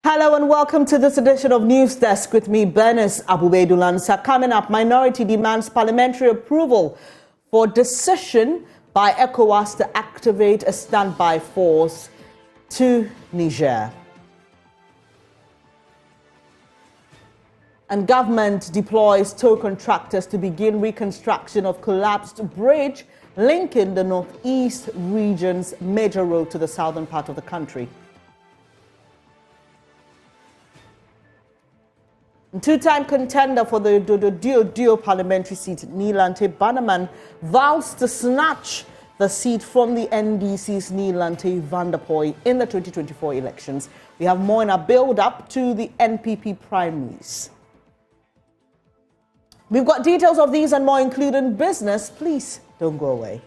Hello and welcome to this edition of News Desk with me, Bernice Abubedulansa. Coming up, minority demands parliamentary approval for decision by ECOWAS to activate a standby force to Niger. And government deploys tow contractors to begin reconstruction of collapsed bridge linking the northeast region's major road to the southern part of the country. Two-time contender for the Dio parliamentary seat, Nilante Bannerman, vows to snatch the seat from the NDC's Nilante Vanderpoy in the 2024 elections. We have more in our build-up to the NPP primaries. We've got details of these and more, including business. Please don't go away.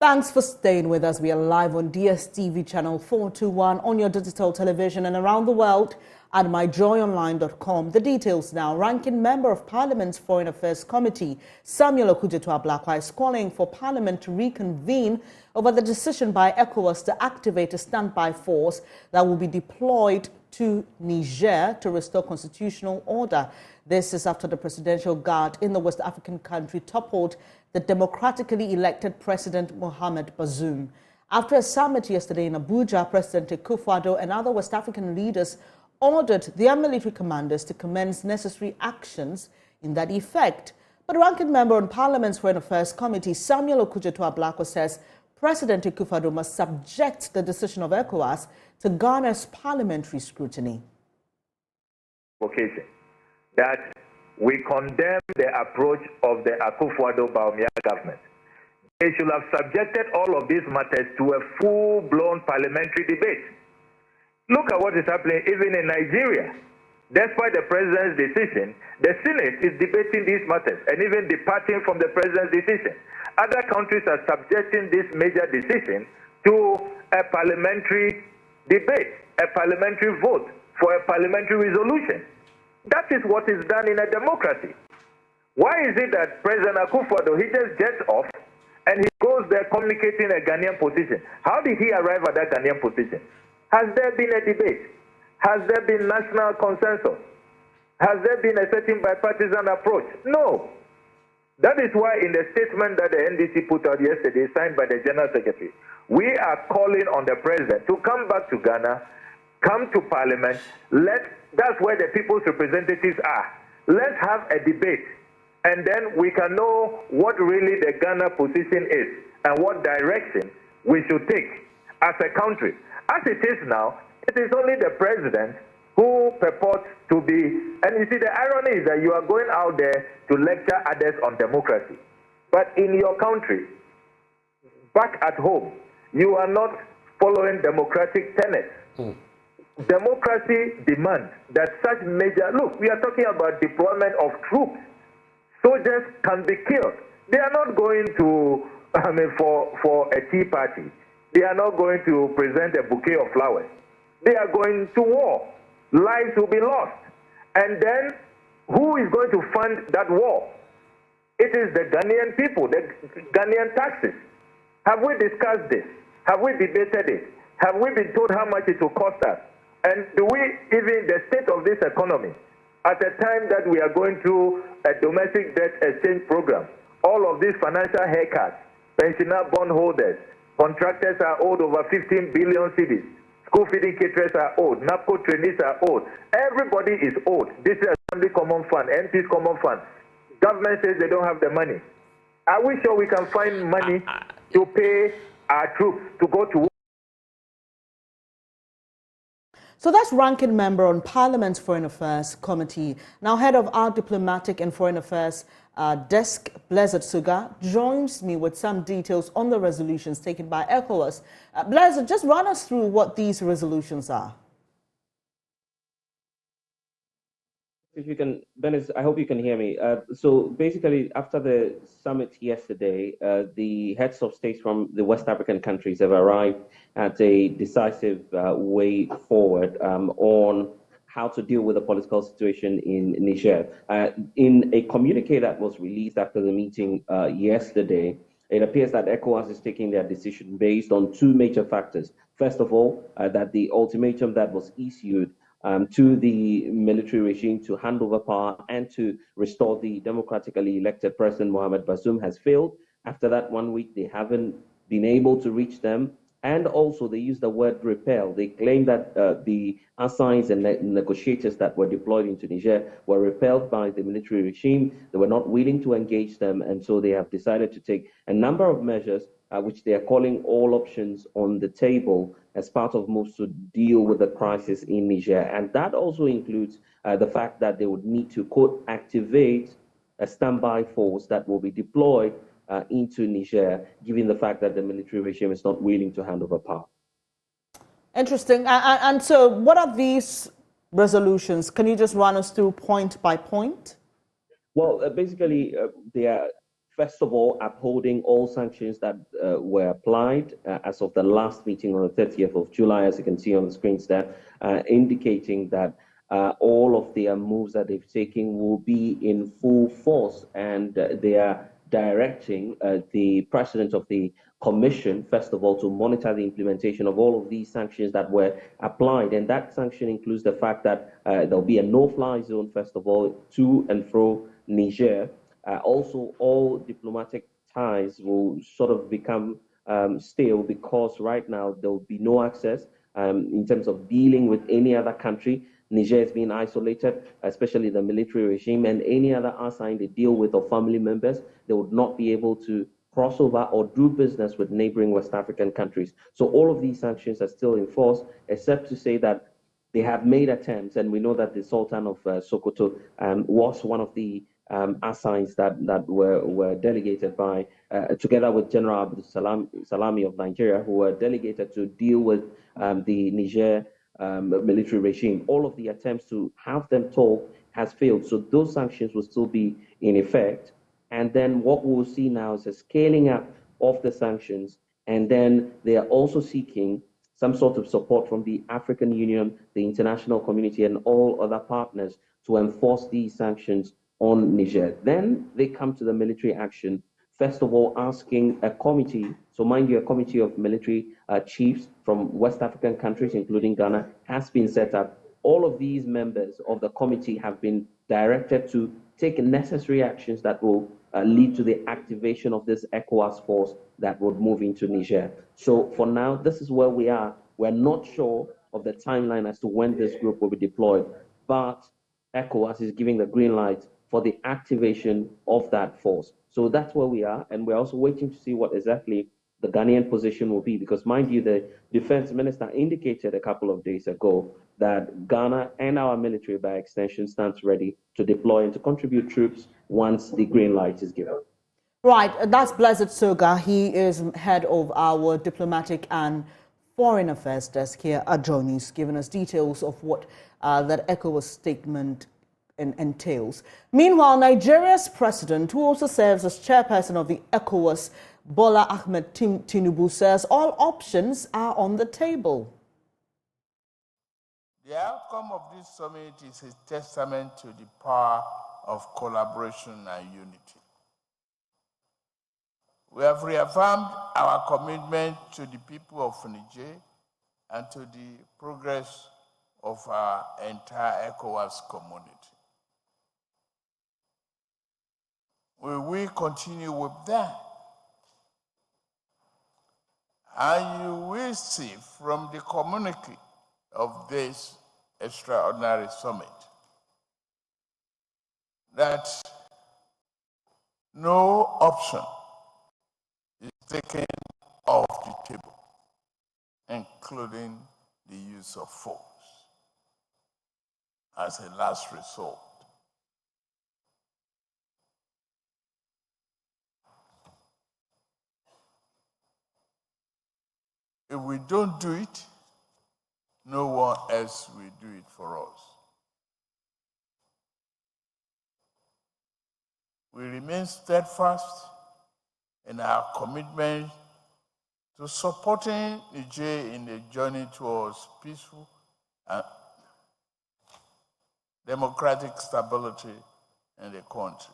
Thanks for staying with us. We are live on DSTV channel 421 on your digital television and around the world at myjoyonline.com. The details now. Ranking Member of Parliament's Foreign Affairs Committee, Samuel Ablakwa, is calling for Parliament to reconvene over the decision by ECOWAS to activate a standby force that will be deployed to Niger to restore constitutional order. This is after the presidential guard in the West African country toppled the democratically elected President Mohamed Bazoum. After a summit yesterday in Abuja, President Akufo-Addo and other West African leaders ordered their military commanders to commence necessary actions in that effect. But ranking member on Parliament's Foreign Affairs Committee, Samuel Ablakwa, says President Akufo-Addo must subject the decision of ECOWAS to Ghana's parliamentary scrutiny. That we condemn the approach of the Akufo-Addo government. They should have subjected all of these matters to a full-blown parliamentary debate. Look at what is happening even in Nigeria. Despite the president's decision, the Senate is debating these matters and even departing from the president's decision. Other countries are subjecting this major decision to a parliamentary debate, a parliamentary vote for a parliamentary resolution. That is what is done in a democracy. Why is it that President Akufo-Addo, he just gets off and he goes there communicating a Ghanaian position? How did he arrive at that Ghanaian position? Has there been a debate? Has there been national consensus? Has there been a certain bipartisan approach? No. That is why in the statement that the NDC put out yesterday, signed by the General Secretary, we are calling on the President to come back to Ghana, come to Parliament, that's where the people's representatives are. Let's have a debate, and then we can know what really the Ghana position is and what direction we should take as a country. As it is now, it is only the President who purports to be, and you see the irony is that you are going out there to lecture others on democracy. But in your country, back at home, you are not following democratic tenets. Democracy demands that such major, look, we are talking about deployment of troops. Soldiers can be killed. They are not going to, for a tea party. They are not going to present a bouquet of flowers. They are going to war. Lives will be lost. And then, who is going to fund that war? It is the Ghanaian people, the Ghanaian taxes. Have we discussed this? Have we debated it? Have we been told how much it will cost us? And do we, even the state of this economy, at a time that we are going through a domestic debt exchange program, all of these financial haircuts, pensioner bondholders, contractors are owed over 15 billion cedis, School feeding caterers are owed. NAPCO trainees are owed. Everybody is owed. This is Assembly Common Fund, MP's Common Fund. Government says they don't have the money. Are we sure we can find money to pay our troops to go to war? So that's Ranking Member on Parliament's Foreign Affairs Committee. Now, head of our Diplomatic and Foreign Affairs Desk, Blessed Suga, joins me with some details on the resolutions taken by ECOWAS. Blessed, just run us through what these resolutions are. If you can, Dennis, I hope you can hear me. So basically, after the summit yesterday, the heads of states from the West African countries have arrived at a decisive way forward on how to deal with the political situation in Niger. In a communique that was released after the meeting yesterday, it appears that ECOWAS is taking their decision based on two major factors. First of all, that the ultimatum that was issued to the military regime to hand over power and to restore the democratically elected President Mohamed Bazoum has failed. After that 1 week, they haven't been able to reach them. And also, they use the word repel. They claim that the assigns and negotiators that were deployed into Niger were repelled by the military regime. They were not willing to engage them, and so they have decided to take a number of measures, which they are calling all options on the table, as part of moves to deal with the crisis in Niger. And that also includes the fact that they would need to, quote, activate a standby force that will be deployed into Niger, given the fact that the military regime is not willing to hand over power. Interesting. And so what are these resolutions? Can you just run us through point by point? Well, basically, they are, first of all, upholding all sanctions that were applied as of the last meeting on the 30th of July, as you can see on the screens there, indicating that all of their moves that they've taken will be in full force, and they are directing the president of the commission, first of all, to monitor the implementation of all of these sanctions that were applied. And that sanction includes the fact that there'll be a no-fly zone, first of all, to and fro Niger. Also, all diplomatic ties will sort of become stale, because right now there will be no access in terms of dealing with any other country. Niger is being isolated, especially the military regime, and any other assigned they deal with or family members, they would not be able to cross over or do business with neighboring West African countries. So all of these sanctions are still in force, except to say that they have made attempts, and we know that the Sultan of Sokoto was one of the assigns that were delegated by, together with General Abdul Salami of Nigeria, who were delegated to deal with the Niger military regime. All of the attempts to have them talk has failed. So those sanctions will still be in effect. And then what we'll see now is a scaling up of the sanctions. And then they are also seeking some sort of support from the African Union, the international community, and all other partners to enforce these sanctions on Niger. Then they come to the military action, first of all, asking a committee, so mind you, a committee of military chiefs from West African countries, including Ghana, has been set up. All of these members of the committee have been directed to take necessary actions that will lead to the activation of this ECOWAS force that would move into Niger. So for now, this is where we are. We're not sure of the timeline as to when this group will be deployed, but ECOWAS is giving the green light for the activation of that force. So that's where we are, and we're also waiting to see what exactly the Ghanaian position will be, because mind you, the defense minister indicated a couple of days ago that Ghana and our military, by extension, stands ready to deploy and to contribute troops once the green light is given. Right, that's Blessed Suga. He is head of our Diplomatic and Foreign Affairs Desk here at Joy News, giving us details of what that ECOWAS statement entails. Meanwhile, Nigeria's president, who also serves as chairperson of the ECOWAS, Bola Ahmed Tinubu, says all options are on the table. The outcome of this summit is a testament to the power of collaboration and unity. We have reaffirmed our commitment to the people of Niger and to the progress of our entire ECOWAS community. We will continue with that. And you will see from the communique of this extraordinary summit that no option is taken off the table, including the use of force as a last resort. If we don't do it, no one else will do it for us. We remain steadfast in our commitment to supporting Niger in the journey towards peaceful and democratic stability in the country.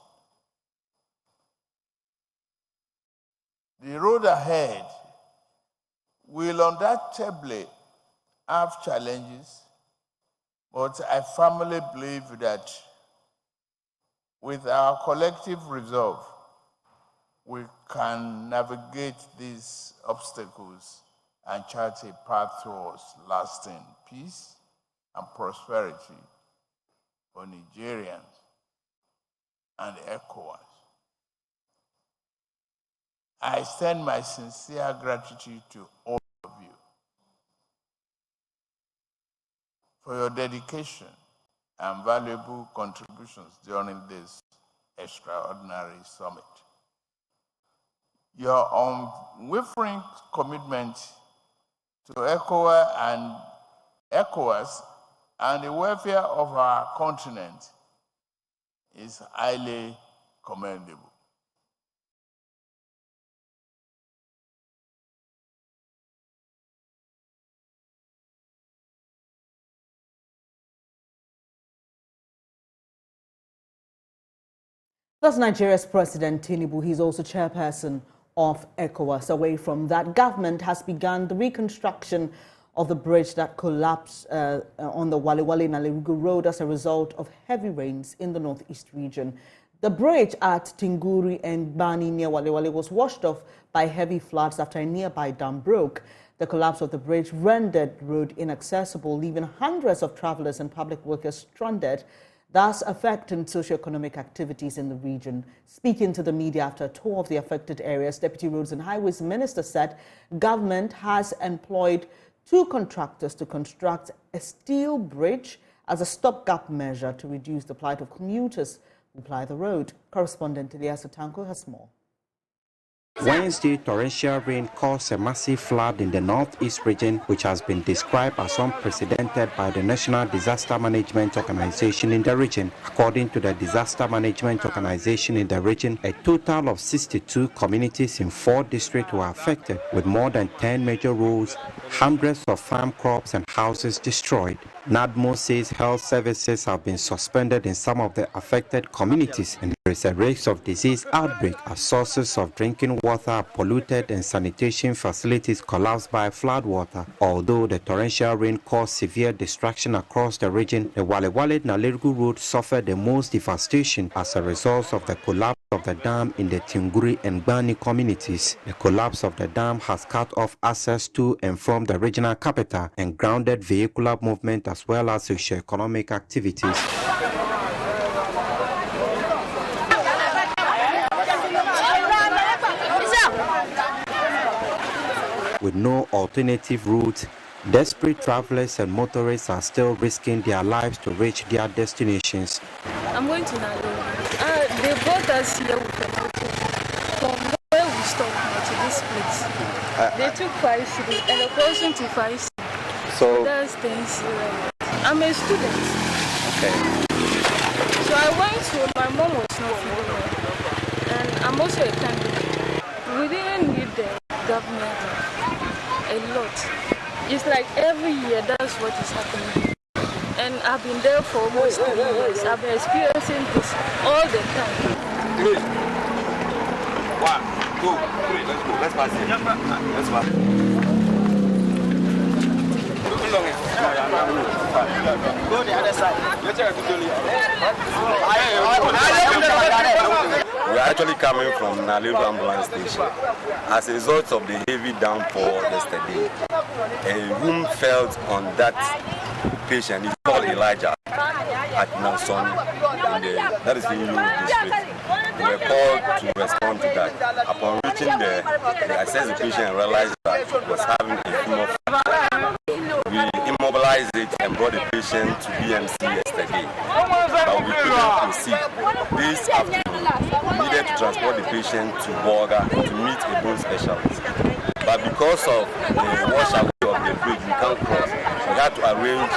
The road ahead will undoubtedly have challenges, but I firmly believe that with our collective resolve, we can navigate these obstacles and chart a path towards lasting peace and prosperity for Nigerians and ECOWAS. I extend my sincere gratitude to all of you for your dedication and valuable contributions during this extraordinary summit. Your unwavering commitment to ECOWAS and the welfare of our continent is highly commendable. That's Nigeria's President Tinubu. He's also chairperson of ECOWAS. Away from that, government has begun the reconstruction of the bridge that collapsed on the Wale-Wale-Nalerugu Road as a result of heavy rains in the northeast region. The bridge at Tinguri and Bani near Wale-Wale was washed off by heavy floods after a nearby dam broke. The collapse of the bridge rendered the road inaccessible, leaving hundreds of travelers and public workers stranded, thus affecting socioeconomic activities in the region. Speaking to the media after a tour of the affected areas, Deputy Roads and Highways Minister said government has employed 2 contractors to construct a steel bridge as a stopgap measure to reduce the plight of commuters who ply the road. Correspondent Eliasa Tanko has more. Wednesday, torrential rain caused a massive flood in the northeast region, which has been described as unprecedented by the National Disaster Management Organization in the region. According to the Disaster Management Organization in the region, a total of 62 communities in 4 districts were affected, with more than 10 major roads, hundreds of farm crops and houses destroyed. NADMO says health services have been suspended in some of the affected communities, and there is a risk of disease outbreak as sources of drinking water are polluted and sanitation facilities collapsed by flood water. Although the torrential rain caused severe destruction across the region, the Wale-Wale-Nalerugu Road suffered the most devastation as a result of the collapse of the dam in the Tinguri and Bani communities. The collapse of the dam has cut off access to and from the regional capital and grounded vehicular movement as well as socio-economic activities. With no alternative route, desperate travelers and motorists are still risking their lives to reach their destinations. I'm going to Nairobi. They brought us here with from where we stopped to this place. They took 5 cities and the crossing to 5 cities. So that's things. I'm a student. Okay. So I went to, my mom was not feeling well. And I'm also a candidate. We didn't need the government a lot. It's like every year that's what is happening. And I've been there for almost 3 years. I've been experiencing this all the time. 3, 1, 2, 3, let's go. Let's pass it. Let's pass it. Go the other side. We are actually coming from Naliru ambulance station. As a result of the heavy downpour yesterday, a room fell on that patient. It's called Elijah at Nanson, that is in Yoruba district. We were called to respond to that. Upon reaching there, they assessed the patient and realized that he was having a femoral fracture. We immobilized it and brought the patient to BMC yesterday, but we couldn't proceed. This afternoon, we needed to transport the patient to Bolga to meet a bone specialist. But because of the washout of the bridge, we can't cross. We had to arrange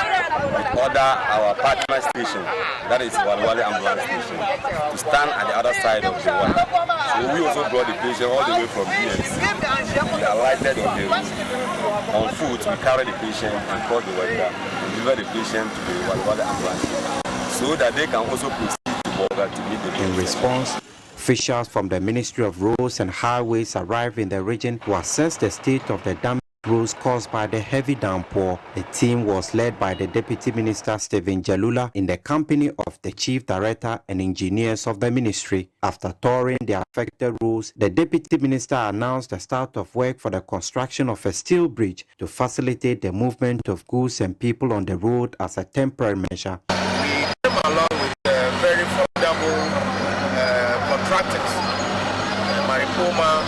with our partner station, that is Walwale ambulance station, to stand at the other side of the water. So we also brought the patient all the way from BMC. We alighted on the roof. On foot, we carried the patient and crossed the water and delivered the patient to the Walwale ambulance station so that they can also proceed to Bolga to meet the patient. In response, officials from the Ministry of Roads and Highways arrived in the region to assess the state of the damaged roads caused by the heavy downpour. The team was led by the Deputy Minister Stephen Jalula in the company of the Chief Director and engineers of the ministry. After touring the affected roads, the Deputy Minister announced the start of work for the construction of a steel bridge to facilitate the movement of goods and people on the road as a temporary measure. We came along with very formidable contractors, Maripoma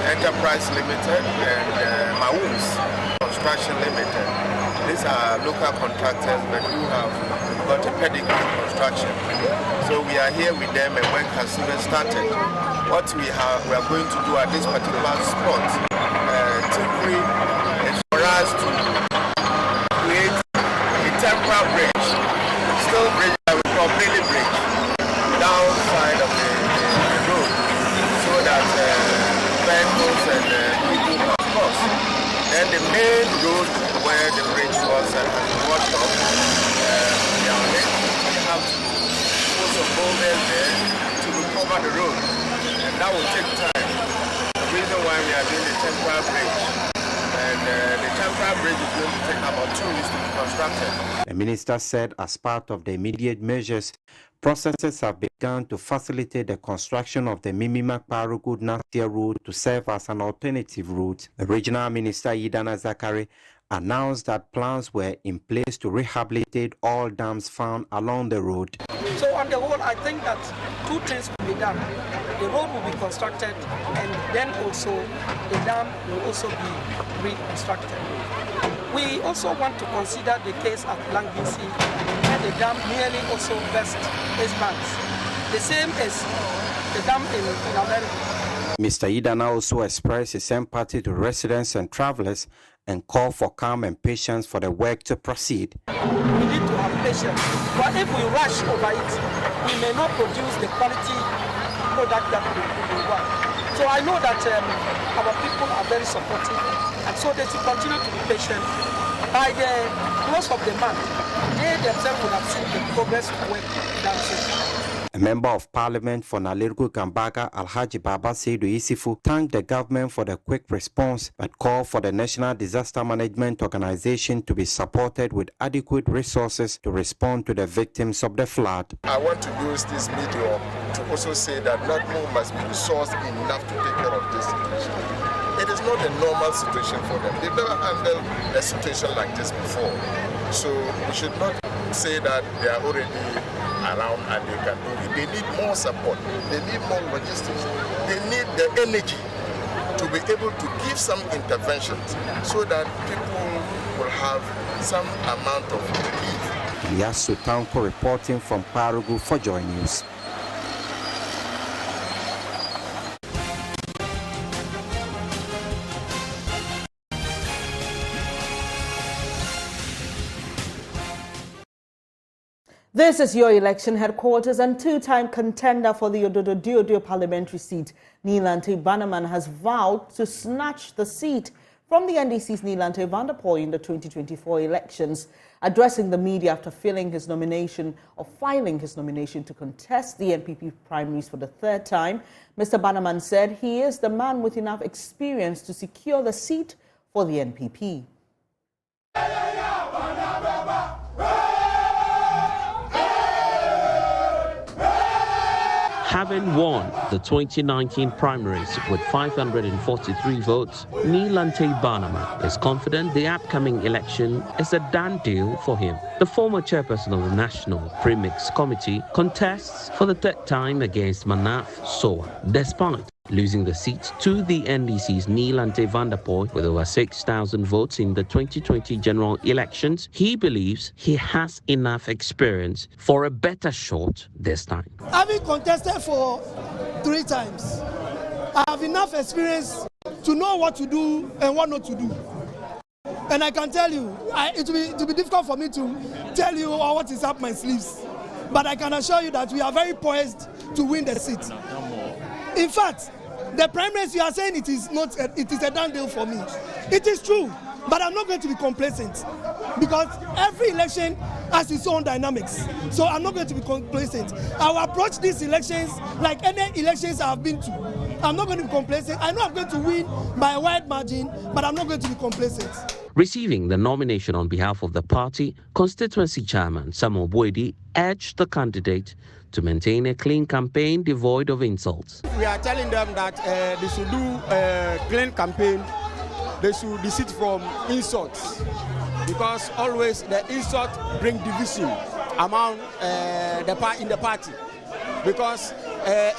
Enterprise Limited and Maus Construction Limited. These are local contractors but who have got a pedigree in construction. So we are here with them and work has soon started. What we are going to do at this particular spot, temporary, is for us to create a temporary bridge, still bridge that we call Bailey Bridge, downside of the road, so that vehicles and people can cross. Then the main road where the bridge was and has been washed off, we have to put some boulders there to recover the road, and that will take time. The reason why we are doing the temporary bridge, and the temporary bridge is going to take about 2 weeks to be constructed. The minister said as part of the immediate measures, processes have begun to facilitate the construction of the Mimima-Parugud-Nasia route to serve as an alternative route. The regional minister, Idana Zakari, announced that plans were in place to rehabilitate all dams found along the road. So on the whole, I think that 2 things will be done. The road will be constructed, and then also the dam will also be reconstructed. We also want to consider the case at Langbisi, where the dam nearly also burst its banks. The same as the dam in America. Mr. Idana also expressed his empathy to residents and travelers and called for calm and patience for the work to proceed. We need to have patience, but if we rush over it, we may not produce the quality product that we want. So I know that our people are very supportive, and so they should continue to be patient. By the close of the month, they themselves will have seen the progress of work done so far. A member of Parliament for Nalirgu Gambaga, Alhaji Baba Seidu Isifu, thanked the government for the quick response, but called for the National Disaster Management Organization to be supported with adequate resources to respond to the victims of the flood. I want to use this medium to also say that NADMO must be resourced enough to take care of this situation. It is not a normal situation for them. They've never handled a situation like this before. So we should not say that they are already around and they can do it. They need more support. They need more logistics. They need the energy to be able to give some interventions so that people will have some amount of relief. Elias Sutanko reporting from Parugu for Joy News. This is your election headquarters, and 2-time contender for the Ododo Diodio parliamentary seat, Nilante Bannerman, has vowed to snatch the seat from the NDC's Nilante Vanderpoel in the 2024 elections. Addressing the media after filing his nomination to contest the NPP primaries for the 3rd time, Mr. Bannerman said he is the man with enough experience to secure the seat for the NPP. Having won the 2019 primaries with 543 votes, Nilante Barnama is confident the upcoming election is a done deal for him. The former chairperson of the National Premix Committee contests for the third time against Manaf Soa, despite losing the seat to the NDC's Nilante Vanderpoy with over 6,000 votes in the 2020 general elections. He believes he has enough experience for a better shot this time. Having contested for 3 times, I have enough experience to know what to do and what not to do. And I can tell you, it will be difficult for me to tell you what is up my sleeves. But I can assure you that we are very poised to win the seat. In fact, the primaries, you are saying it is a done deal for me. It is true, but I'm not going to be complacent because every election has its own dynamics. So I'm not going to be complacent. I will approach these elections like any elections I have been to. I'm not going to be complacent. I know I'm going to win by a wide margin, but I'm not going to be complacent. Receiving the nomination on behalf of the party, constituency chairman Samuel Boedi urged the candidate to maintain a clean campaign devoid of insults. We are telling them that they should do a clean campaign. They should desist from insults because always the insult bring division among in the party. Because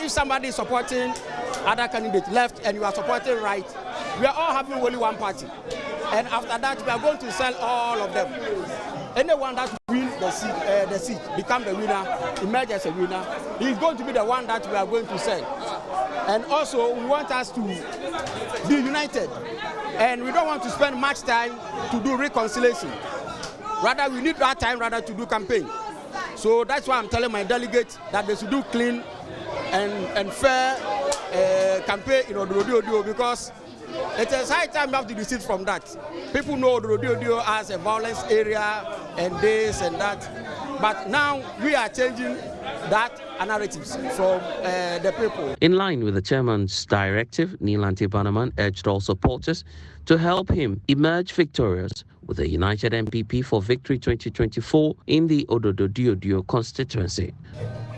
if somebody is supporting other candidate left and you are supporting right, we are all having only one party. And after that, we are going to sell all of them. Anyone that wins the seat, become the winner, emerge as a winner, he is going to be the one that we are going to sell. And also, we want us to be united. And we don't want to spend much time to do reconciliation. Rather, we need that time to do campaign. So that's why I'm telling my delegates that they should do clean and fair campaign in Ododo because it is high time we have to desist from that. People know Ododo as a violence area and this and that. But now we are changing that narratives from the people. In line with the chairman's directive, Nilante Barnama urged all supporters to help him emerge victorious with a united MPP for Victory 2024 in the Ododo constituency.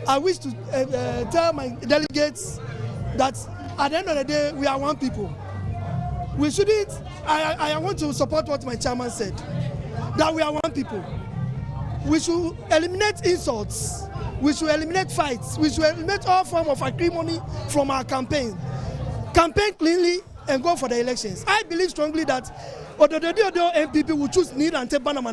I wish to tell my delegates that at the end of the day, we are one people. We shouldn't, I want to support what my chairman said, that we are one people. We should eliminate insults. We should eliminate fights. We should eliminate all form of acrimony from our campaign. Campaign cleanly and go for the elections. I believe strongly that Ododo MPP will choose Nilante Barnama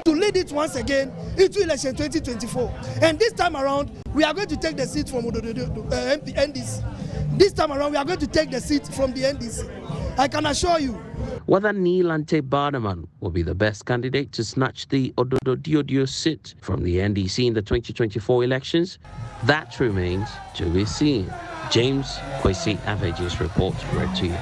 to lead it once again into election 2024. And this time around, we are going to take the seat from Ododo NDC. This time around, we are going to take the seat from the NDC. I can assure you. Whether Nilante Barnama will be the best candidate to snatch the Ododo seat from the NDC in the 2024 elections, that remains to be seen. James Kwesi Aveji's report read to you.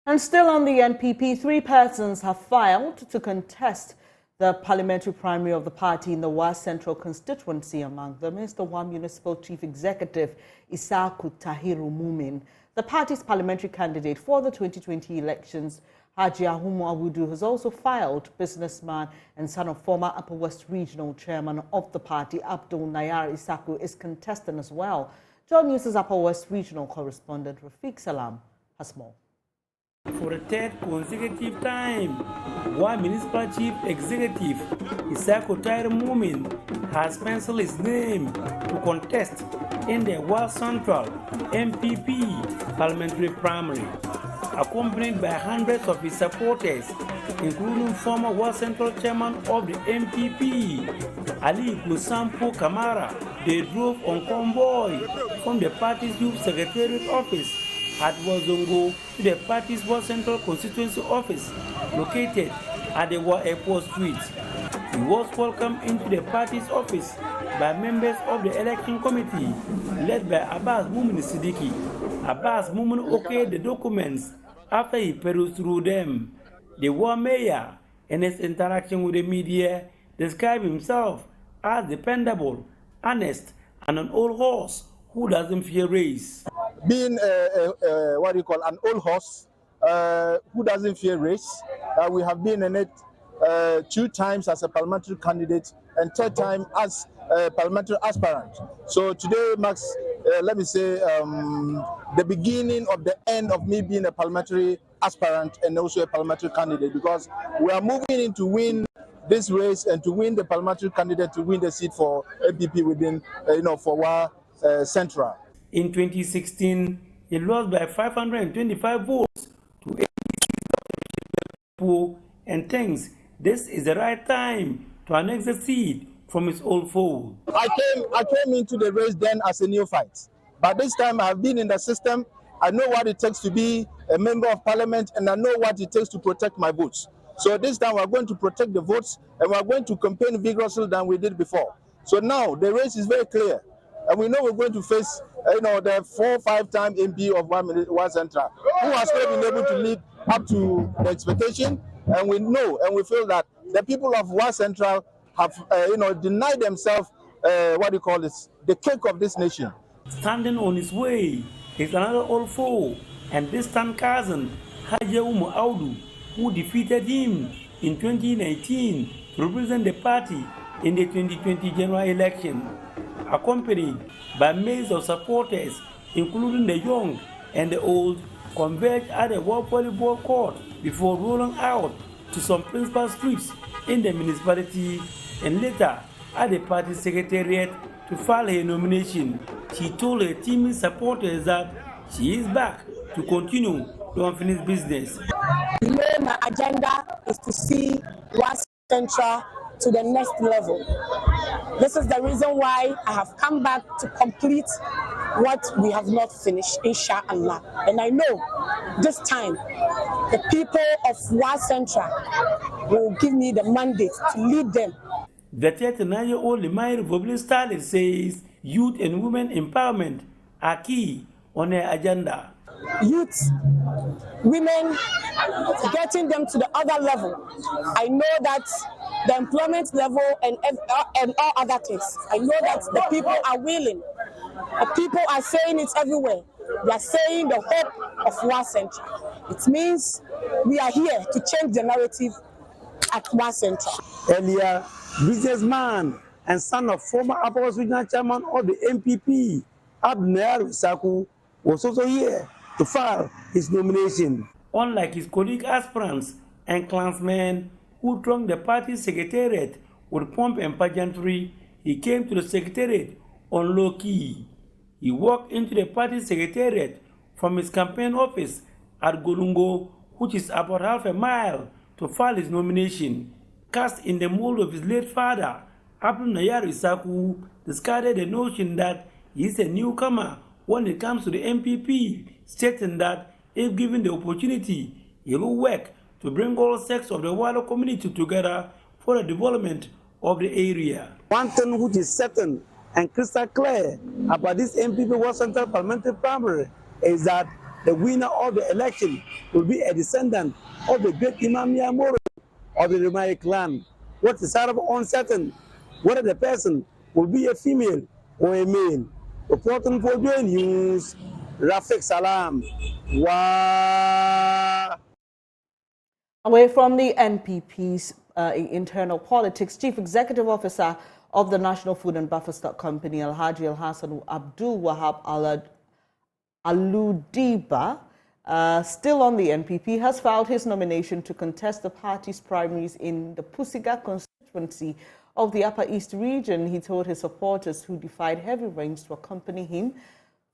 And still on the NPP, 3 persons have filed to contest the parliamentary primary of the party in the West Central constituency. Among them is the WAM Municipal Chief Executive Isaku Tahiru Mumin. The party's parliamentary candidate for the 2020 elections, Haji Akufo-Addo, has also filed. Businessman and son of former Upper West Regional Chairman of the party, Abdul Nayar Isaku, is contesting as well. Joy News' Upper West Regional correspondent Rafiq Salam has more. For a third consecutive time, one municipal chief executive, Isaku Tahiru Mumin, has penciled his name to contest in the West Central MPP parliamentary primary, accompanied by hundreds of his supporters, including former West Central chairman of the MPP, Ali Gusampo Kamara. They drove on convoy from the party's youth secretariat office at Wazongo to the party's West Central constituency office located at the War Airport Street. He was welcomed into the party's office by members of the election committee led by Abbas Mumin Siddiqui. Abbas Mumin okayed the documents after he perused through them. The war mayor, in his interaction with the media, described himself as dependable, honest, and an old horse who doesn't fear race. Being an old horse who doesn't fear race, we have been in it 2 times as a parliamentary candidate and 3rd time as a parliamentary aspirant. So today marks, let me say, the beginning of the end of me being a parliamentary aspirant and also a parliamentary candidate, because we are moving in to win this race and to win the parliamentary candidate to win the seat for MPP within, for Wa Central. In 2016, he lost by 525 votes to APC, and thinks this is the right time to annex the seat from his old foe. I came into the race then as a neophyte, but this time I have been in the system. I know what it takes to be a member of parliament, and I know what it takes to protect my votes. So this time we're going to protect the votes, and we're going to campaign vigorously than we did before. So now the race is very clear, and we know we're going to face, the 4 or 5 time MP of Wa Central, who has not been able to live up to the expectation. And we know and we feel that the people of Wa Central have, denied themselves, the cake of this nation. Standing on his way is another old foe and distant cousin, Akufo-Addo, who defeated him in 2019 to represent the party in the 2020 general election. Accompanied by maze of supporters, including the young and the old, converged at the World Volleyball Court before rolling out to some principal streets in the municipality and later at the party secretariat to file her nomination. She told her team's supporters that she is back to continue the unfinished business. My agenda is to see Wa Central to the next level. This is the reason why I have come back to complete what we have not finished, inshallah. And I know this time the people of Wa Central will give me the mandate to lead them. The 39-year-old Limaire Vobli says youth and women empowerment are key on her agenda. Youth, women, getting them to the other level. I know that the employment level and all other things. I know that the people are willing. The people are saying it everywhere. They are saying the hope of Wa Central. It means we are here to change the narrative at Wa Central. Earlier, businessman and son of former Upper West Regional Chairman of the MPP, Ablakwa, was also here to file his nomination. Unlike his colleague aspirants and clansmen who thronged the party secretariat with pomp and pageantry, he came to the secretariat on low key. He walked into the party secretariat from his campaign office at Golungo, which is about half a mile, to file his nomination. Cast in the mold of his late father, Akufo-Addo discarded the notion that he is a newcomer when it comes to the MPP, stating that if given the opportunity, he will work to bring all sects of the wider community together for the development of the area. One thing which is certain and crystal clear about this MPP Wa Central parliamentary primary is that the winner of the election will be a descendant of the great Imam Yamoro of the Remai clan. What is sort of uncertain whether the person will be a female or a male. Reporting for Joy News, Rafik Salam. Wow. Away from the NPP's internal politics, Chief Executive Officer of the National Food and Buffer Stock Company, Alhaji Al-Hassan Abdul Wahab Aludiba, still on the NPP, has filed his nomination to contest the party's primaries in the Pusiga constituency of the Upper East region. He told his supporters, who defied heavy rains to accompany him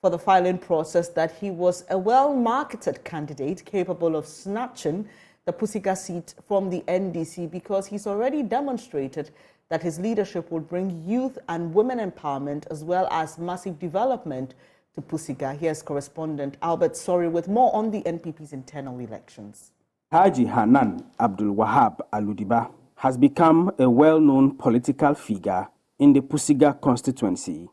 for the filing process, that he was a well-marketed candidate capable of snatching the Pusiga seat from the NDC because he's already demonstrated that his leadership will bring youth and women empowerment as well as massive development to Pusiga. Here's correspondent Albert Sori with more on the NPP's internal elections. Haji Hanan Abdul Wahab Aludiba has become a well-known political figure in the Pusiga constituency.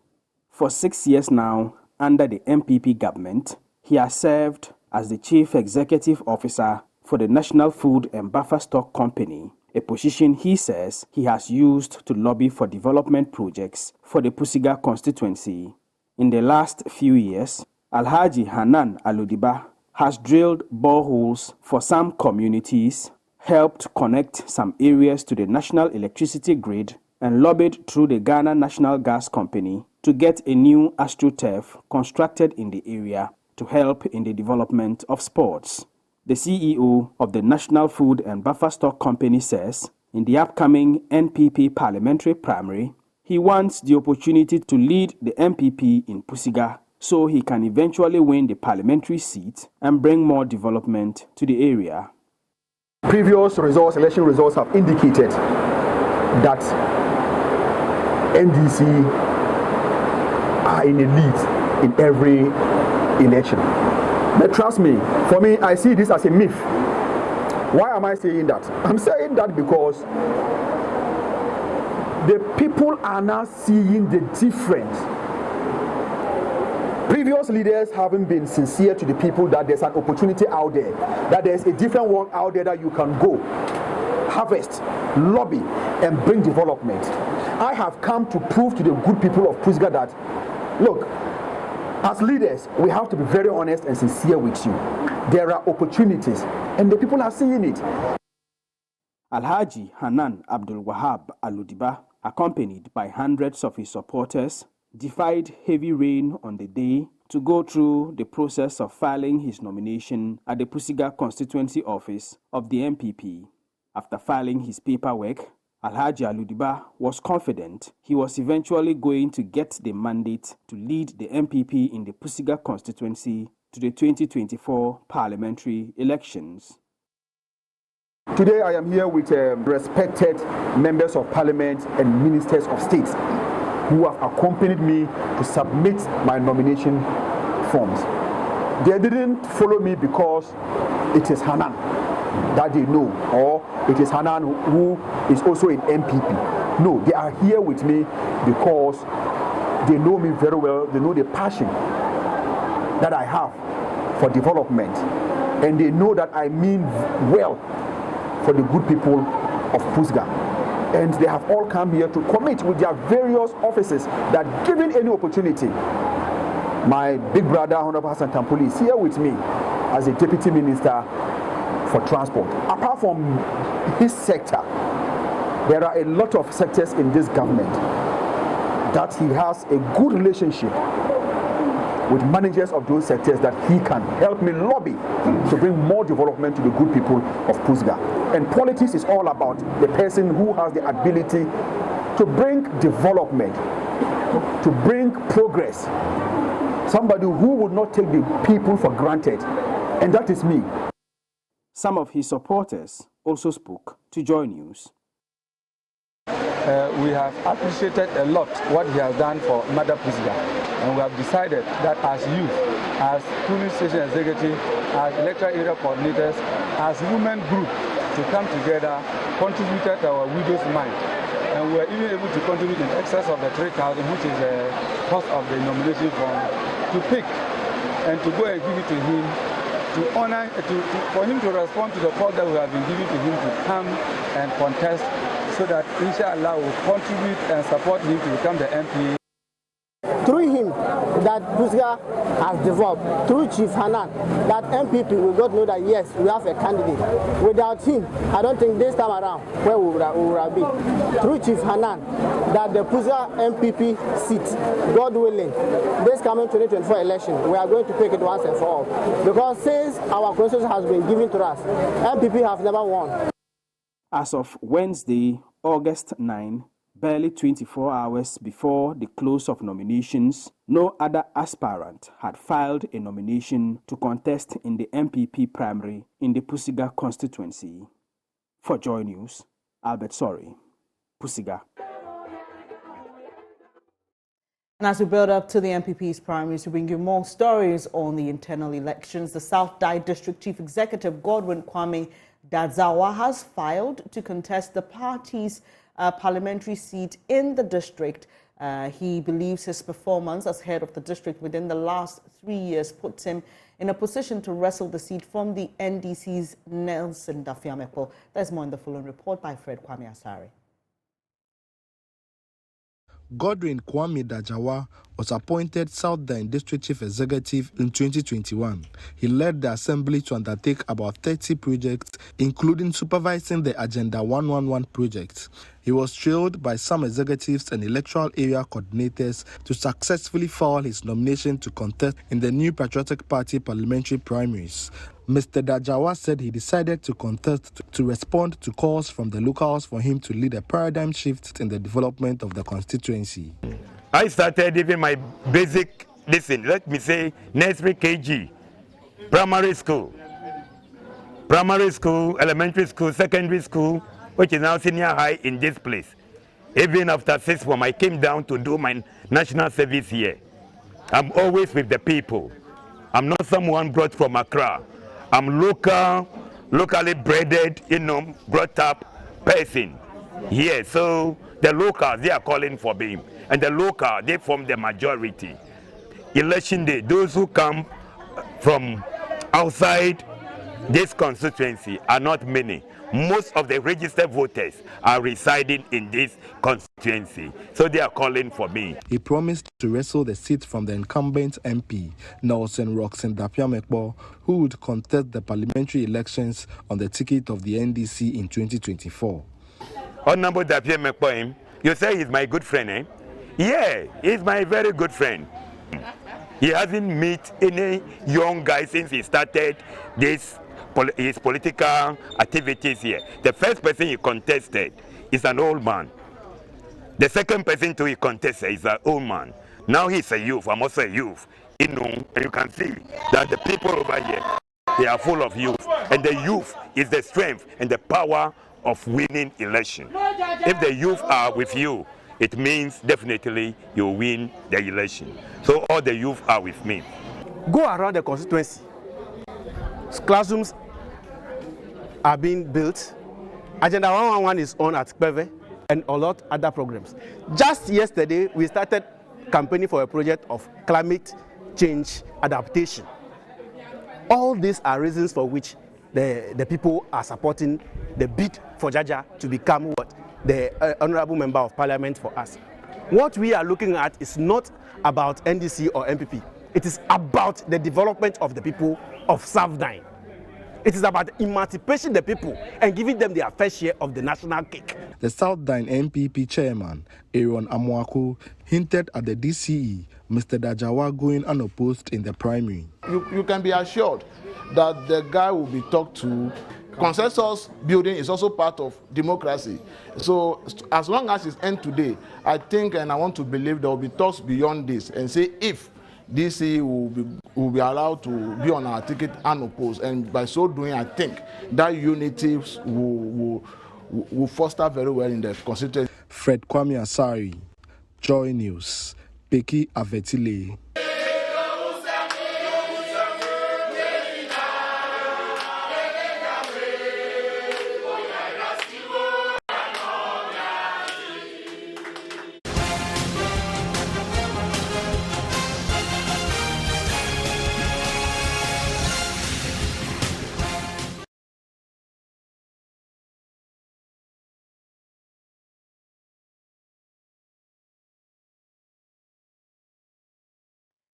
For 6 years now, under the MPP government, he has served as the Chief Executive Officer for the National Food and Buffer Stock Company, a position he says he has used to lobby for development projects for the Pusiga constituency. In the last few years, Alhaji Hanan Aludiba has drilled boreholes for some communities, helped connect some areas to the national electricity grid, and lobbied through the Ghana National Gas Company to get a new astroturf constructed in the area to help in the development of sports. The CEO of the National Food and Buffer Stock Company says in the upcoming NPP parliamentary primary, he wants the opportunity to lead the MPP in Pusiga so he can eventually win the parliamentary seat and bring more development to the area. Previous election results have indicated that NDC are in a lead in every election. But trust me, for me, I see this as a myth. Why am I saying that? I'm saying that because the people are now seeing the difference. Previous leaders haven't been sincere to the people that there's an opportunity out there, that there's a different world out there that you can go, harvest, lobby, and bring development. I have come to prove to the good people of Pusiga that, look, as leaders, we have to be very honest and sincere with you. There are opportunities, and the people are seeing it. Alhaji Hanan Abdul Wahab Aludiba, accompanied by hundreds of his supporters, defied heavy rain on the day to go through the process of filing his nomination at the Pusiga constituency office of the MPP. After filing his paperwork, Alhaji Aludiba was confident he was eventually going to get the mandate to lead the MPP in the Pusiga constituency to the 2024 parliamentary elections. Today I am here with respected members of parliament and ministers of state who have accompanied me to submit my nomination forms. They didn't follow me because it is Hanan that they know, or it is Hanan who is also in MPP. No, they are here with me because they know me very well. They know the passion that I have for development, and they know that I mean well for the good people of Pusiga. And they have all come here to commit with their various offices that given any opportunity. My big brother, Honorable Hassan Tampoli, is here with me as a Deputy Minister for Transport. Apart from his sector, there are a lot of sectors in this government that he has a good relationship with managers of those sectors that he can help me lobby to bring more development to the good people of Pusiga. And politics is all about the person who has the ability to bring development, to bring progress. Somebody who would not take the people for granted. And that is me. Some of his supporters also spoke to Joy News. We have appreciated a lot what he has done for Mother Pusiga, and we have decided that as youth, as polling station executive, as electoral area coordinators, as women group, to come together, contributed to our widow's mite, and we were even able to contribute in excess of the 3,000, which is the cost of the nomination form, to pick and to go and give it to him, to honor, for him to respond to the call that we have been giving to him to come and contest, so that inshallah will contribute and support him to become the MP. Through him, that Pusiga has developed. Through Chief Hanan, that MPP will got to know that yes, we have a candidate. Without him, I don't think this time around where we would have been. Through Chief Hanan, that the Pusiga MPP seat, God willing, this coming 2024 election, we are going to pick it once and for all. Because since our constitution has been given to us, MPP have never won. As of Wednesday, August 9, barely 24 hours before the close of nominations, no other aspirant had filed a nomination to contest in the MPP primary in the Pusiga constituency. For Joy News, Albert Sorry, Pusiga. And as we build up to the MPP's primaries, we bring you more stories on the internal elections. The South Dai District Chief Executive Godwin Kwame Dadzawa has filed to contest the party's parliamentary seat in the district. He believes his performance as head of the district within the last 3 years puts him in a position to wrestle the seat from the NDC's Nelson Dafiamepo. There's more in the following report by Fred Kwame Asari. Godwin Kwame Dajawa was appointed Southern District Chief Executive in 2021. He led the assembly to undertake about 30 projects, including supervising the Agenda 111 project. He was trailed by some executives and electoral area coordinators to successfully file his nomination to contest in the New Patriotic Party parliamentary primaries. Mr. Dajawa said he decided to contest to respond to calls from the locals for him to lead a paradigm shift in the development of the constituency. I started even my basic, let me say, nursery KG, primary school, elementary school, secondary school, which is now senior high in this place. Even after sixth form, I came down to do my national service here. I'm always with the people. I'm not someone brought from Accra. I'm locally bred, brought up person here. So the locals, they are calling for me. And the local, they form the majority. Election day, those who come from outside this constituency are not many. Most of the registered voters are residing in this constituency, so they are calling for me. He promised to wrestle the seat from the incumbent MP, Nelson Roxen Dapiamekbo, who would contest the parliamentary elections on the ticket of the NDC in 2024. Honorable Dapiamekbo, you say he's my good friend, eh? Yeah, he's my very good friend. He hasn't met any young guy since he started his political activities here. The first person he contested is an old man. The second person he contested is an old man. Now he's a youth. I'm also a youth. And you can see that the people over here, they are full of youth. And the youth is the strength and the power of winning election. If the youth are with you, it means definitely you win the election. So all the youth are with me. Go around the constituency. Classrooms are being built. Agenda 111 is on at Peve and a lot of other programs. Just yesterday, we started campaigning for a project of climate change adaptation. All these are reasons for which the people are supporting the bid for Jaja to become what? The Honorable Member of Parliament for us. What we are looking at is not about NDC or MPP. It is about the development of the people of Southern. It is about emancipation of the people and giving them their fair share of the national cake. The Southern MPP chairman, Aaron Amwaku, hinted at the DCE, Mr. Dajawa going unopposed in the primary. You can be assured that the guy will be talked to. Consensus building is also part of democracy. So as long as it's end today, I think and I want to believe there will be talks beyond this and say if DC will be allowed to be on our ticket unopposed, and by so doing, I think that unity will foster very well in the constituency. Fred Kwame Asari, Joy News, Peki Avetile.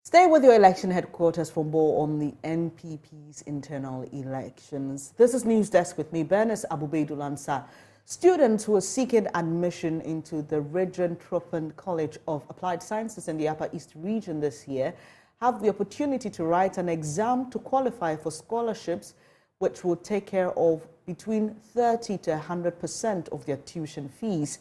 Stay with your election headquarters for more on the NPP's internal elections. This is News Desk with me, Bernice Abubedulansa. Students who are seeking admission into the Regent Tropen College of Applied Sciences in the Upper East region this year have the opportunity to write an exam to qualify for scholarships, which will take care of between 30 to 100% of their tuition fees.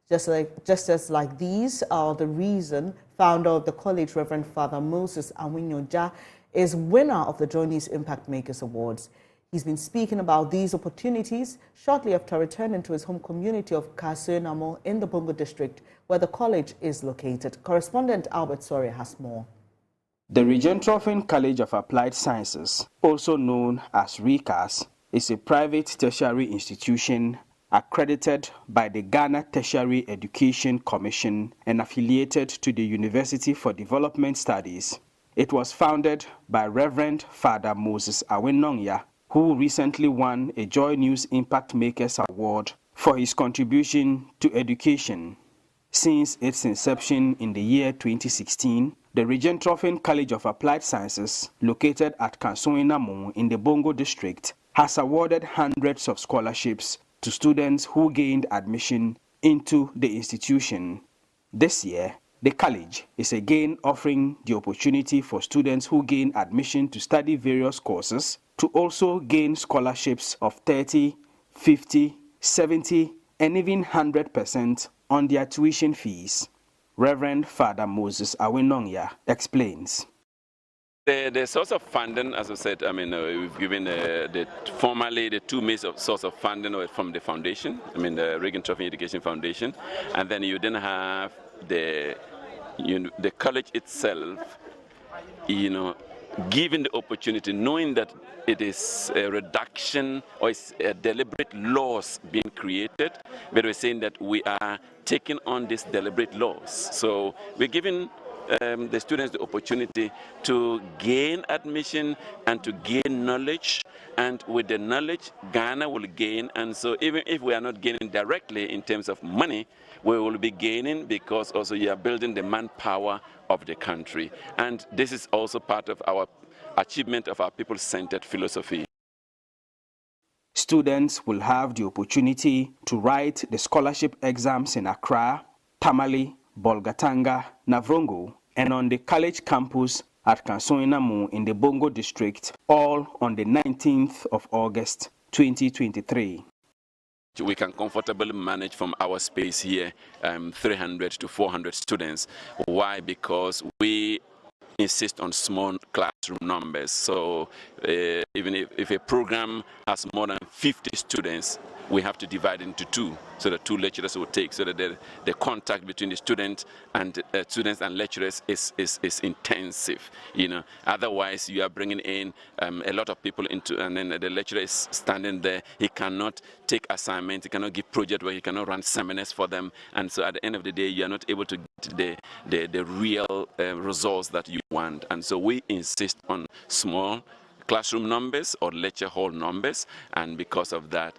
Just as these are the reason founder of the college, Reverend Father Moses Awinyoja, is winner of the Journeys Impact Makers Awards. He's been speaking about these opportunities shortly after returning to his home community of Kasenamo in the Bongo district, where the college is located. Correspondent Albert Soria has more. The Regent Tropen College of Applied Sciences, also known as RECAS, is a private tertiary institution accredited by the Ghana Tertiary Education Commission and affiliated to the University for Development Studies. It was founded by Reverend Father Moses Awinyoja, who recently won a Joy News Impact Makers Award for his contribution to education. Since its inception in the year 2016, the Regent-Troffin College of Applied Sciences, located at Kansoinamu in the Bongo district, has awarded hundreds of scholarships to students who gained admission into the institution. This year, the college is again offering the opportunity for students who gain admission to study various courses to also gain scholarships of 30, 50, 70, and even 100% on their tuition fees. Reverend Father Moses Awinongya explains. The source of funding, as I said, we've given formally the two main source of funding from the foundation, the Regent-Troffin Education Foundation, and then you then have the college itself, given the opportunity, knowing that it is a reduction or it's a deliberate loss being created, but we're saying that we are taking on this deliberate loss. So we're giving the students the opportunity to gain admission and to gain knowledge, and with the knowledge Ghana will gain. And so even if we are not gaining directly in terms of money, we will be gaining because also you are building the manpower of the country. And this is also part of our achievement of our people-centered philosophy. Students will have the opportunity to write the scholarship exams in Accra, Tamale, Bolgatanga, Navrongo, and on the college campus at Kansoinamu in the Bongo district, all on the 19th of August 2023. We can comfortably manage from our space here 300 to 400 students. Why? Because we insist on small classroom numbers. So even if a program has more than 50 students, we have to divide into two, so that two lecturers will take, so that the contact between the students and lecturers is intensive. Otherwise you are bringing in a lot of people into, and then the lecturer is standing there. He cannot take assignments, he cannot give project work, he cannot run seminars for them, and so at the end of the day you are not able to get the real results that you want. And so we insist on small classroom numbers or lecture hall numbers, and because of that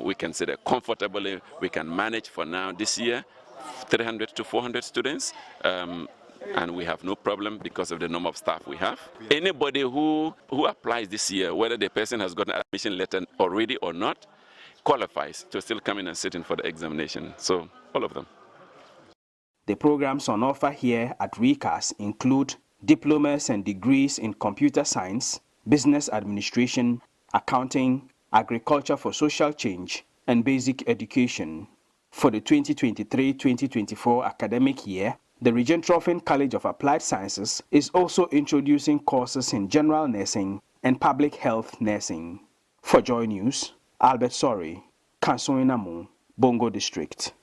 we can say that comfortably we can manage for now this year 300 to 400 students, and we have no problem because of the number of staff we have. Anybody who applies this year, whether the person has got an admission letter already or not, qualifies to still come in and sit in for the examination. So all of them. The programs on offer here at RECAS include diplomas and degrees in computer science, business administration, accounting, agriculture for social change, and basic education. For the 2023-2024 academic year, the Regent-Troffin College of Applied Sciences is also introducing courses in general nursing and public health nursing. For Joy News, Albert Sori, Kansoinamu, Bongo District.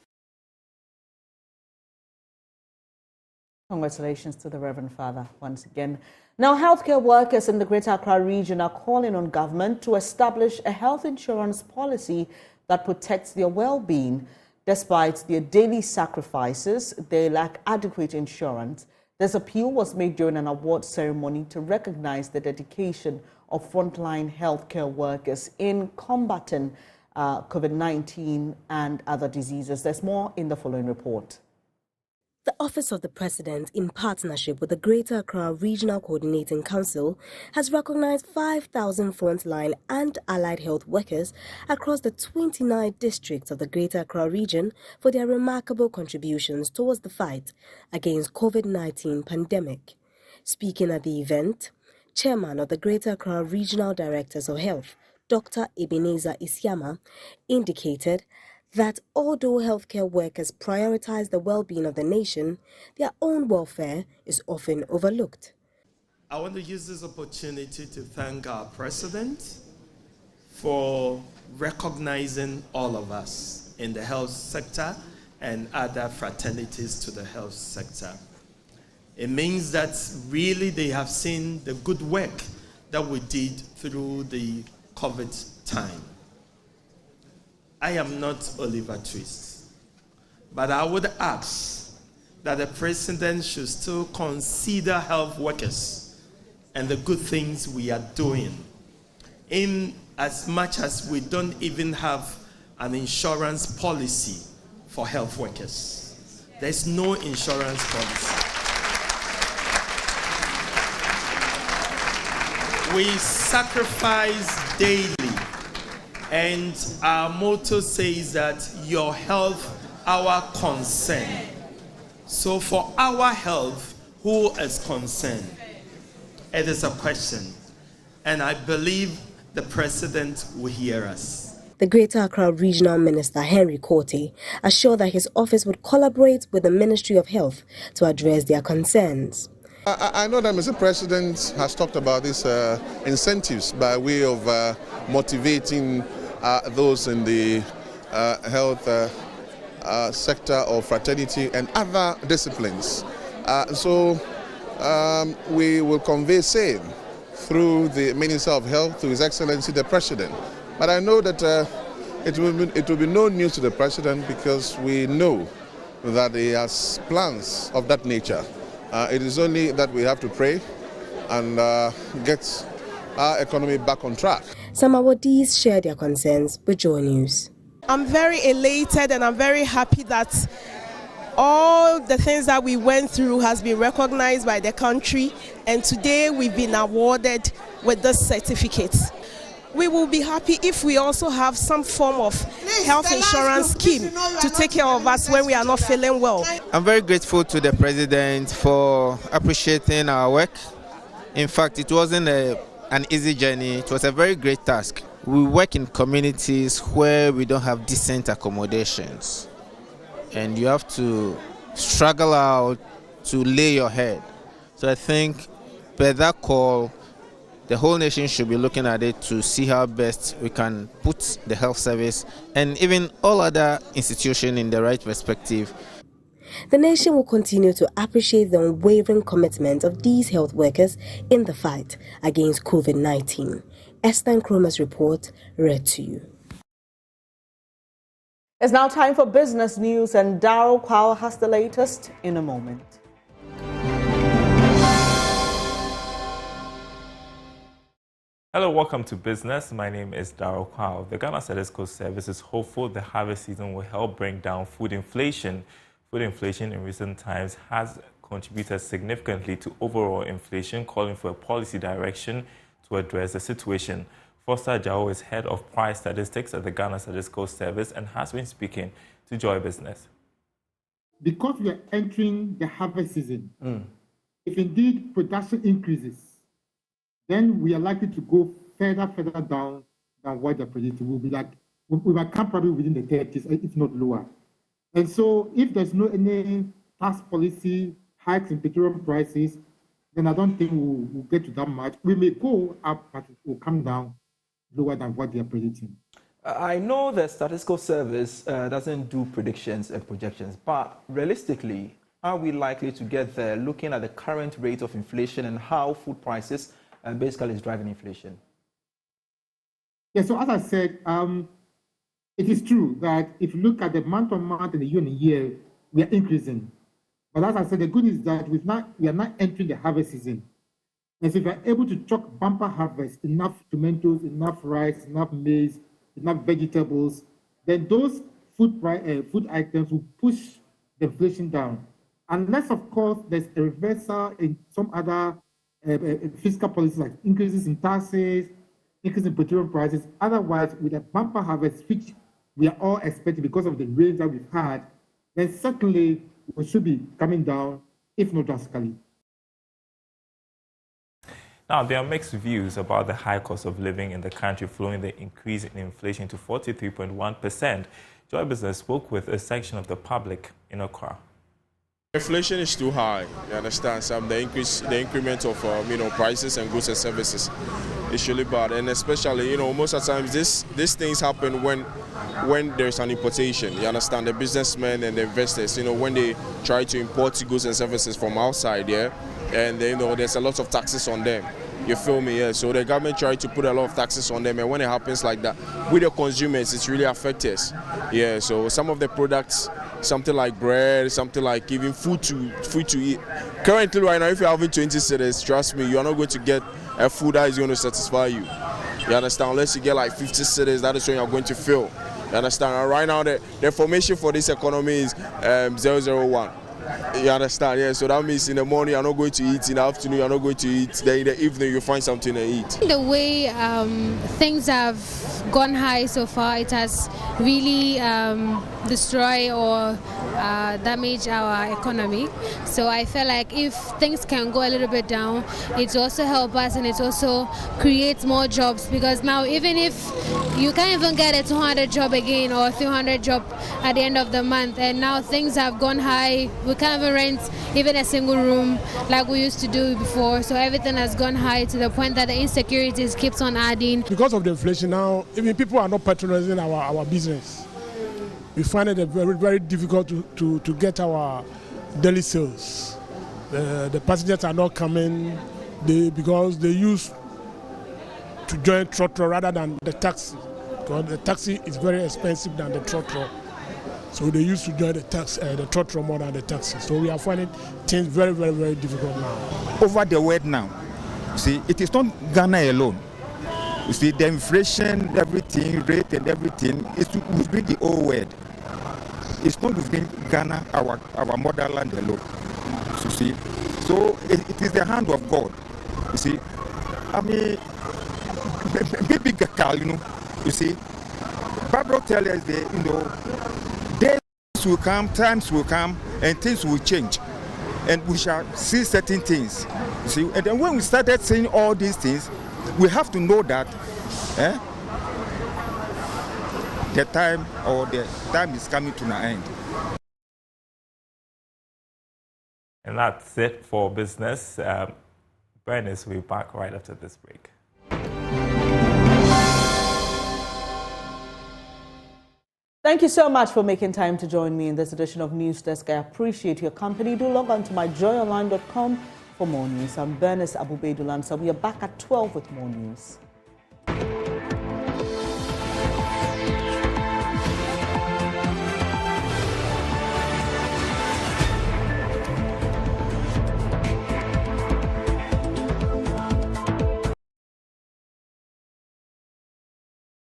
Congratulations to the Reverend Father once again. Now, healthcare workers in the Greater Accra region are calling on government to establish a health insurance policy that protects their well-being. Despite their daily sacrifices, they lack adequate insurance. This appeal was made during an award ceremony to recognize the dedication of frontline healthcare workers in combating COVID-19 and other diseases. There's more in the following report. The Office of the President, in partnership with the Greater Accra Regional Coordinating Council, has recognized 5,000 frontline and allied health workers across the 29 districts of the Greater Accra region for their remarkable contributions towards the fight against COVID-19 pandemic. Speaking at the event, Chairman of the Greater Accra Regional Directors of Health, Dr. Ebenezer Isiama, indicated that although healthcare workers prioritize the well-being of the nation, their own welfare is often overlooked. I want to use this opportunity to thank our President for recognizing all of us in the health sector and other fraternities to the health sector. It means that really they have seen the good work that we did through the COVID time. I am not Oliver Twist, but I would ask that the President should still consider health workers and the good things we are doing, in as much as we don't even have an insurance policy for health workers. There's no insurance policy. We sacrifice daily, and our motto says that your health, our concern. So for our health, who is concerned? It is a question, and I believe the President will hear us. The Greater Accra Regional Minister Henry Korte assured that his office would collaborate with the Ministry of Health to address their concerns. I know that Mr. President has talked about these incentives by way of motivating those in the health sector or fraternity and other disciplines. So we will convey same through the Minister of Health to His Excellency the President. But I know that it will be no news to the President because we know that he has plans of that nature. It is only that we have to pray and get our economy back on track. Some awardees share their concerns with Joy News. I'm very elated and I'm very happy that all the things that we went through has been recognized by the country, and today we've been awarded with this certificate. We will be happy if we also have some form of health insurance scheme to take care of us when we are not feeling well. I'm very grateful to the President for appreciating our work. In fact, it wasn't an easy journey. It was a very great task. We work in communities where we don't have decent accommodations, and you have to struggle out to lay your head. So I think by that call, the whole nation should be looking at it to see how best we can put the health service and even all other institutions in the right perspective. The nation will continue to appreciate the unwavering commitment of these health workers in the fight against COVID-19. Esther Nkrumah's report read to you. It's now time for business news, and Ablakwa has the latest in a moment. Hello, welcome to Business. My name is Ablakwa. The Ghana Statistical Service is hopeful the harvest season will help bring down food inflation. Food inflation in recent times has contributed significantly to overall inflation, calling for a policy direction to address the situation. Foster Jao is head of price statistics at the Ghana Statistical Service and has been speaking to Joy Business. Because we are entering the harvest season, if indeed production increases, then we are likely to go further down than what the predicted will be. Like we might come probably within the 30s, if not lower. And so, if there's no any tax policy hikes in petroleum prices, then I don't think we'll get to that much. We may go up, but it will come down lower than what they are predicting. I know the Statistical Service doesn't do predictions and projections, but realistically, are we likely to get there looking at the current rate of inflation and how food prices basically is driving inflation? Yeah, so as I said, it is true that if you look at the month-on-month and the year-on-year, we are increasing. But as I said, the good news is that we are not entering the harvest season. And so if we are able to chalk bumper harvest, enough tomatoes, enough rice, enough maize, enough vegetables, then those food items will push the inflation down. Unless, of course, there's a reversal in some other fiscal policies like increases in taxes, increases in petroleum prices. Otherwise, with a bumper harvest, which we are all expecting because of the rains that we've had, then certainly we should be coming down, if not drastically. Now, there are mixed views about the high cost of living in the country following the increase in inflation to 43.1%. Joy Business spoke with a section of the public in Accra. Inflation is too high, you understand? The increment of prices and goods and services is really bad, and especially most of the times these things happen when there's an importation. You understand? The businessmen and the investors, when they try to import goods and services from outside, and there's a lot of taxes on them. You feel me? Yeah. So the government tried to put a lot of taxes on them, and when it happens like that, with the consumers, it's really affects us. Yeah. So some of the products, something like bread, something like even food to eat. Currently, right now, if you're having 20 cedis, trust me, you are not going to get a food that is going to satisfy you. You understand? Unless you get like 50 cedis, that is when you're going to feel. You understand? And right now, the formation for this economy is 001. You understand? Yeah, so that means in the morning you're not going to eat, in the afternoon you're not going to eat, then in the evening you find something to eat. The way things have gone high so far, it has really destroyed or damaged our economy. So I feel like if things can go a little bit down, it also help us and it also creates more jobs, because now even if you can't even get a 200 job again or 300 job at the end of the month, and now things have gone high, we can't even rent even a single room like we used to do before. So everything has gone high to the point that the insecurities keeps on adding. Because of the inflation now, even people are not patronizing our business. We find it very, very difficult to get our daily sales. The passengers are not coming because they used to join trotro rather than the taxi, because the taxi is very expensive than the trotro. So they used to join the trotro more than the taxi. So we are finding things very, very, very difficult now. Over the world now, you see, it is not Ghana alone. You see, the inflation, everything, rate and everything, it will be the whole world. It's not within Ghana, our motherland alone. You see, so it is the hand of God. You see, I mean, baby Gakal, you see, Bible tells us that, days will come, times will come, and things will change, and we shall see certain things. You see, and then when we started seeing all these things, we have to know that the time is coming to an end. And that's it for business. Bernice will be back right after this break. Thank you so much for making time to join me in this edition of News Desk. I appreciate your company. Do log on to myjoyonline.com for more news. I'm Bernice Abubedulan, so we are back at 12 with more news.